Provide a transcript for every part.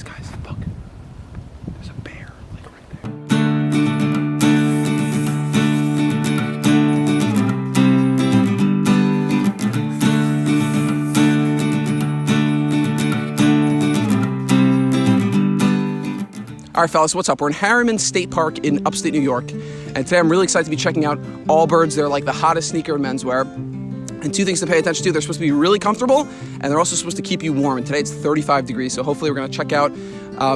Guys, look. There's a bear, like right there. All right, fellas, what's up? We're in Harriman State Park in upstate New York, and today I'm really excited to be checking out Allbirds. They're like the hottest sneaker in menswear. And two things to pay attention to: they're supposed to be really comfortable, and they're also supposed to keep you warm. And today it's 35 degrees, so hopefully we're gonna check out,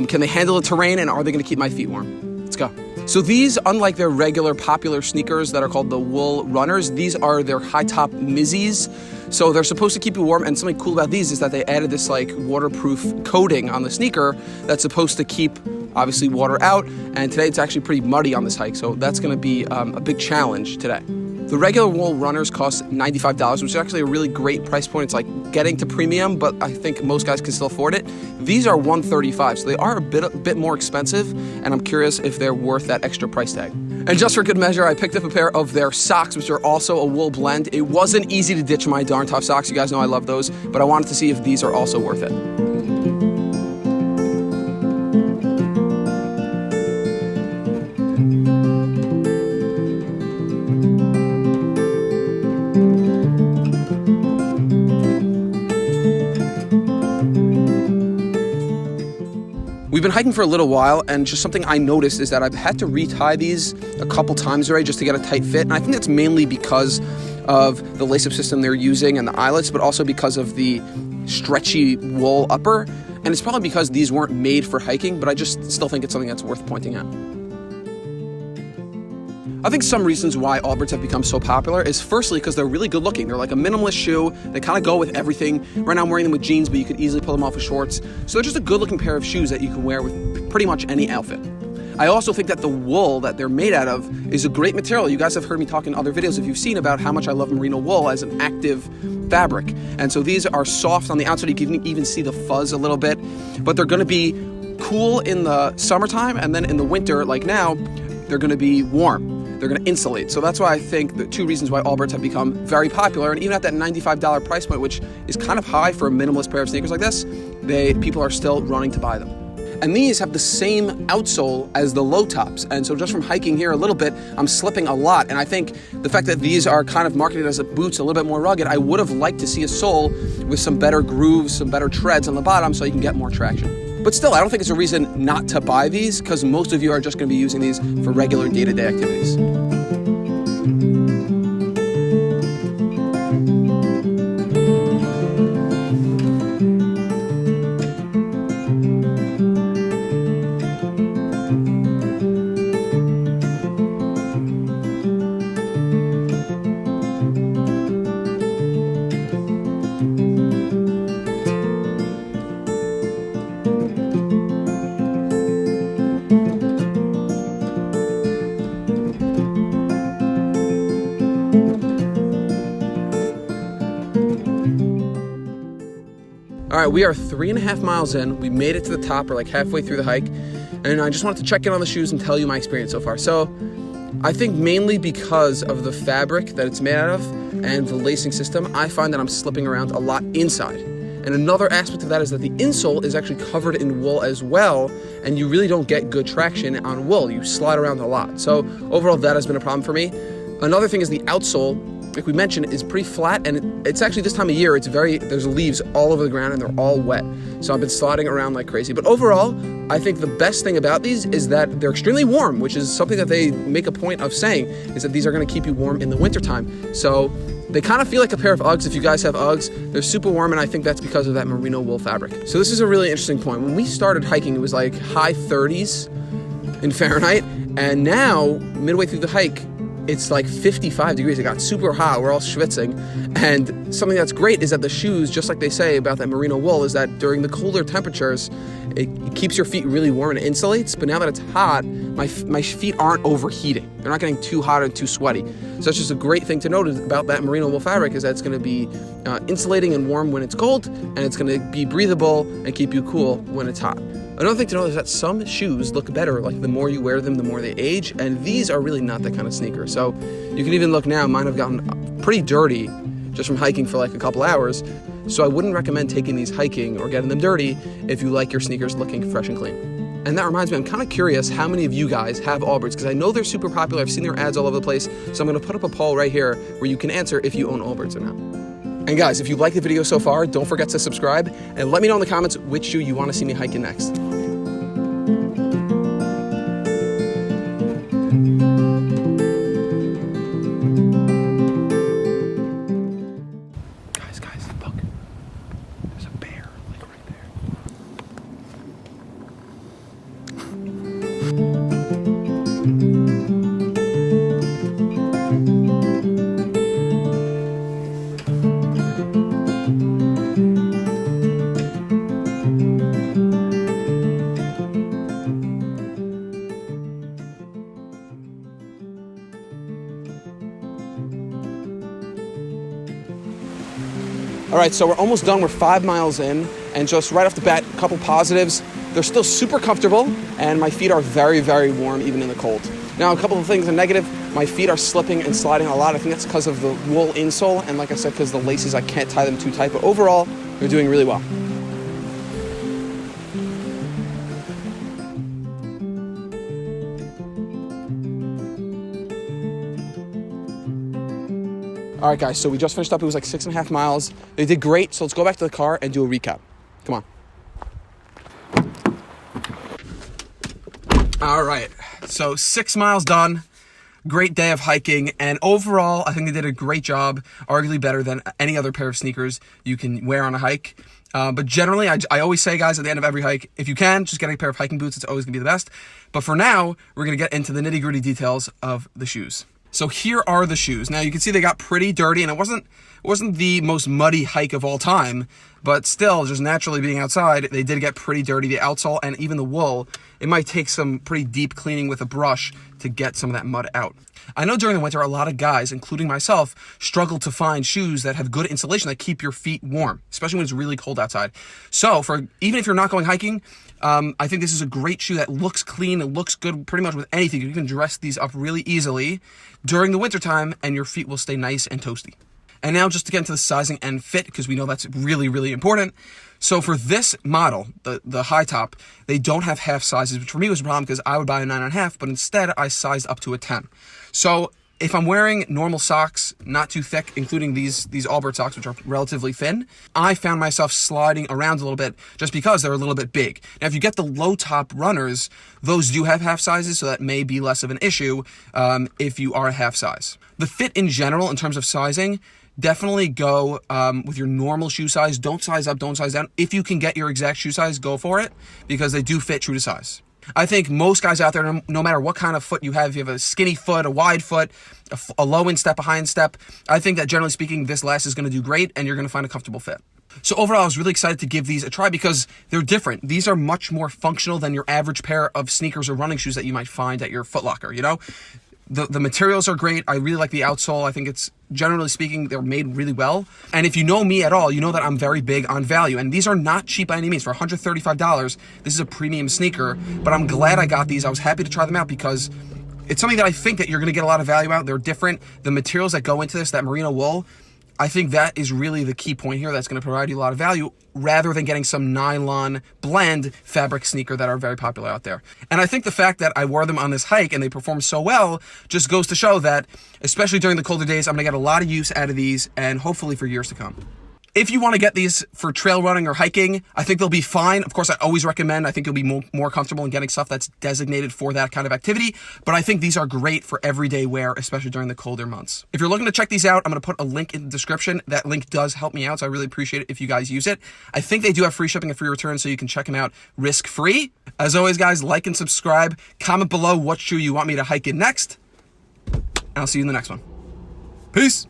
can they handle the terrain, and are they gonna keep my feet warm? Let's go. So these, unlike their regular popular sneakers that are called the wool runners, these are their high top Mizzies. So they're supposed to keep you warm, and something cool about these is that they added this like waterproof coating on the sneaker that's supposed to keep obviously water out, and today it's actually pretty muddy on this hike, so that's gonna be a big challenge today. The regular wool runners cost $95, which is actually a really great price point. It's like getting to premium, but I think most guys can still afford it. These are $135, so they are a bit more expensive, and I'm curious if they're worth that extra price tag. And just for good measure, I picked up a pair of their socks, which are also a wool blend. It wasn't easy to ditch my Darn Tough socks. You guys know I love those, but I wanted to see if these are also worth it. We've been hiking for a little while, and just something I noticed is that I've had to retie these a couple times already just to get a tight fit, and I think that's mainly because of the lace-up system they're using and the eyelets, but also because of the stretchy wool upper, and it's probably because these weren't made for hiking, but I just still think it's something that's worth pointing out. I think some reasons why Allbirds have become so popular is firstly because they're really good looking. They're like a minimalist shoe. They kind of go with everything. Right now I'm wearing them with jeans, but you could easily pull them off with shorts. So they're just a good looking pair of shoes that you can wear with pretty much any outfit. I also think that the wool that they're made out of is a great material. You guys have heard me talk in other videos if you've seen about how much I love merino wool as an active fabric. And so these are soft on the outside. You can even see the fuzz a little bit, but they're gonna be cool in the summertime, and then in the winter, like now, they're gonna be warm. They're going to insulate. So that's why I think the two reasons why Allbirds have become very popular, and even at that $95 price point, which is kind of high for a minimalist pair of sneakers like this, people are still running to buy them. And these have the same outsole as the low tops. And so just from hiking here a little bit, I'm slipping a lot. And I think the fact that these are kind of marketed as boots, a little bit more rugged, I would have liked to see a sole with some better grooves, some better treads on the bottom so you can get more traction. But still, I don't think it's a reason not to buy these, because most of you are just going to be using these for regular day-to-day activities. All right, we are 3.5 miles in. We made it to the top. We're like halfway through the hike. And I just wanted to check in on the shoes and tell you my experience so far. So I think mainly because of the fabric that it's made out of and the lacing system, I find that I'm slipping around a lot inside. And another aspect of that is that the insole is actually covered in wool as well, and you really don't get good traction on wool. You slide around a lot. So overall, that has been a problem for me. Another thing is the outsole, like we mentioned, is pretty flat, and it's actually this time of year, there's leaves all over the ground and they're all wet. So I've been sliding around like crazy. But overall, I think the best thing about these is that they're extremely warm, which is something that they make a point of saying, is that these are gonna keep you warm in the wintertime. So they kind of feel like a pair of Uggs. If you guys have Uggs, they're super warm, and I think that's because of that merino wool fabric. So this is a really interesting point. When we started hiking, it was like high 30s in Fahrenheit, and now, midway through the hike, it's like 55 degrees. It got super hot. We're all schwitzing. And something that's great is that the shoes, just like they say about that merino wool, is that during the colder temperatures, it keeps your feet really warm and it insulates. But now that it's hot, my feet aren't overheating. They're not getting too hot and too sweaty. So that's just a great thing to note about that merino wool fabric, is that it's going to be insulating and warm when it's cold, and it's going to be breathable and keep you cool when it's hot. Another thing to know is that some shoes look better, like the more you wear them, the more they age, and these are really not that kind of sneaker. So you can even look now, mine have gotten pretty dirty just from hiking for like a couple hours. So I wouldn't recommend taking these hiking or getting them dirty if you like your sneakers looking fresh and clean. And that reminds me, I'm kind of curious how many of you guys have Allbirds, because I know they're super popular. I've seen their ads all over the place. So I'm going to put up a poll right here where you can answer if you own Allbirds or not. And guys, if you like the video so far, don't forget to subscribe and let me know in the comments which shoe you want to see me hiking next. Guys, look. There's a bear, like right there. All right, so we're almost done. We're 5 miles in, and just right off the bat, a couple positives. They're still super comfortable, and my feet are very, very warm, even in the cold. Now, a couple of things are negative. My feet are slipping and sliding a lot. I think that's because of the wool insole, and like I said, because the laces, I can't tie them too tight, but overall, they're doing really well. All right, guys, so we just finished up. It was like 6.5 miles. They did great, so let's go back to the car and do a recap. Come on. All right, so 6 miles done. Great day of hiking, and overall, I think they did a great job, arguably better than any other pair of sneakers you can wear on a hike. But generally, I always say, guys, at the end of every hike, if you can, just get a pair of hiking boots. It's always gonna be the best. But for now, we're gonna get into the nitty-gritty details of the shoes. So here are the shoes. Now you can see they got pretty dirty, and it wasn't the most muddy hike of all time, but still, just naturally being outside, they did get pretty dirty. The outsole and even the wool, it might take some pretty deep cleaning with a brush to get some of that mud out. I know during the winter, a lot of guys, including myself, struggle to find shoes that have good insulation that keep your feet warm, especially when it's really cold outside. So even if you're not going hiking, I think this is a great shoe that looks clean. It looks good pretty much with anything. You can dress these up really easily during the wintertime, and your feet will stay nice and toasty. And now just to get into the sizing and fit, because we know that's really, really important. So for this model, the high top, they don't have half sizes, which for me was a problem because I would buy a 9.5, but instead I sized up to a 10. So if I'm wearing normal socks, not too thick, including these Allbirds socks, which are relatively thin, I found myself sliding around a little bit just because they're a little bit big. Now, if you get the low top runners, those do have half sizes, so that may be less of an issue if you are a half size. The fit in general, in terms of sizing, definitely go with your normal shoe size. Don't size up, don't size down. If you can get your exact shoe size, go for it, because they do fit true to size. I think most guys out there, no matter what kind of foot you have, if you have a skinny foot, a wide foot, a low instep, a high instep, I think that generally speaking, this last is going to do great and you're going to find a comfortable fit. So overall, I was really excited to give these a try because they're different. These are much more functional than your average pair of sneakers or running shoes that you might find at your Foot Locker, you know? The materials are great. I really like the outsole. I think it's, generally speaking, they're made really well. And if you know me at all, you know that I'm very big on value. And these are not cheap by any means. For $135, this is a premium sneaker. But I'm glad I got these. I was happy to try them out because it's something that I think that you're going to get a lot of value out. They're different. The materials that go into this, that merino wool, I think that is really the key point here that's going to provide you a lot of value rather than getting some nylon blend fabric sneaker that are very popular out there. And I think the fact that I wore them on this hike and they performed so well just goes to show that, especially during the colder days, I'm going to get a lot of use out of these and hopefully for years to come. If you want to get these for trail running or hiking, I think they'll be fine. Of course, I always recommend, I think you'll be more comfortable in getting stuff that's designated for that kind of activity. But I think these are great for everyday wear, especially during the colder months. If you're looking to check these out, I'm going to put a link in the description. That link does help me out, so I really appreciate it if you guys use it. I think they do have free shipping and free return, so you can check them out risk-free. As always, guys, like and subscribe. Comment below what shoe you want me to hike in next. And I'll see you in the next one. Peace.